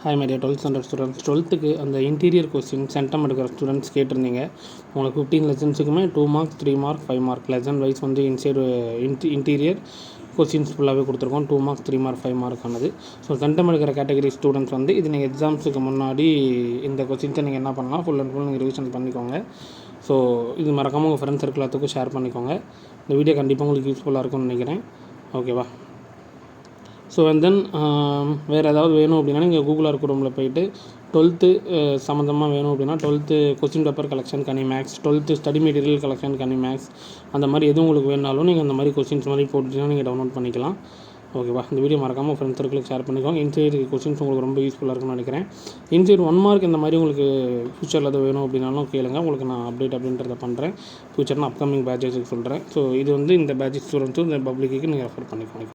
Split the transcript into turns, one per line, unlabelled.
Hi my dear 12th standard students. 12th அந்த interior question centum எடுக்கிற students கேட்டிருந்தீங்க. உங்களுக்கு 15 லெசன்ஸுக்குமே 2 marks 3 mark 5 mark lesson wise வந்து இன்டீரியர் கொஸ்டின்ஸ் ஃபுல்லாகவே கொடுத்துருக்கோம். 2 மார்க்ஸ் 3 மார்க் 5 மார்க் ஆனது. ஸோ சென்டம் எடுக்கிற கேட்டகரி ஸ்டூடெண்ட்ஸ் வந்து இது நீங்கள் எக்ஸாம்ஸுக்கு முன்னாடி இந்த கொஸ்டின்ஸை நீங்கள் என்ன பண்ணலாம், ஃபுல் அண்ட் ஃபுல் நீங்கள் ரிவிஷன் பண்ணிக்கோங்க. ஸோ இது மறக்காமல் உங்கள் ஃப்ரெண்ட்ஸ் எல்லாத்துக்கும் ஷேர் பண்ணிக்கோங்க. இந்த வீடியோ கண்டிப்பாக உங்களுக்கு யூஸ்ஃபுல்லாக இருக்கும்னு நினைக்கிறேன். ஓகேவா? ஸோ அண்ட் தென் வேறு ஏதாவது வேணும் அப்படின்னா நீங்கள் கூகுள் குரோமில் போய்ட்டு 12th சம்மந்தமாக வேணும் அப்படின்னா 12th கொஸ்டின் பேப்பர் கலெக்ஷன் கனி மேக்ஸ், 12th ஸ்டடி மெட்டீரியல் கலெக்ஷன் கனி மேக்ஸ், அந்த மாதிரி எதுவும் உங்களுக்கு வேணாலும் நீங்கள் அந்த மாதிரி கொஸ்டின்ஸ் மாதிரி போட்டுட்டீங்கன்னா நீங்கள் டவுன்லோட் பண்ணிக்கலாம். ஓகேவா? இந்த வீடியோ மறக்காமல் ஃப்ரெண்ட்ஸ் சர்க்கிளுக்கு ஷேர் பண்ணிக்கோங்க. இன்சைடு கொஸ்டின்ஸ் உங்களுக்கு ரொம்ப யூஸ்ஃபுல்லாக இருக்கும்னு நினைக்கிறேன். இன்சைடு 1 மார்க் இந்த மாதிரி உங்களுக்கு ஃபியூச்சரில் எதாவது வேணும் அப்படின்னாலும் கேளுங்க. உங்களுக்கு நான் அப்டேட் அப்படின்றத பண்ணுறேன். ஃபியூச்சர்னால் அப்கமிங் பேட்சஸுக்கு சொல்கிறேன். ஸோ இது வந்து இந்த பேட்ச் ஸ்டூடெண்ட்ஸும் இந்த பப்ளிக்கு நீங்கள் ரெஃபர் பண்ணிக்கோங்க.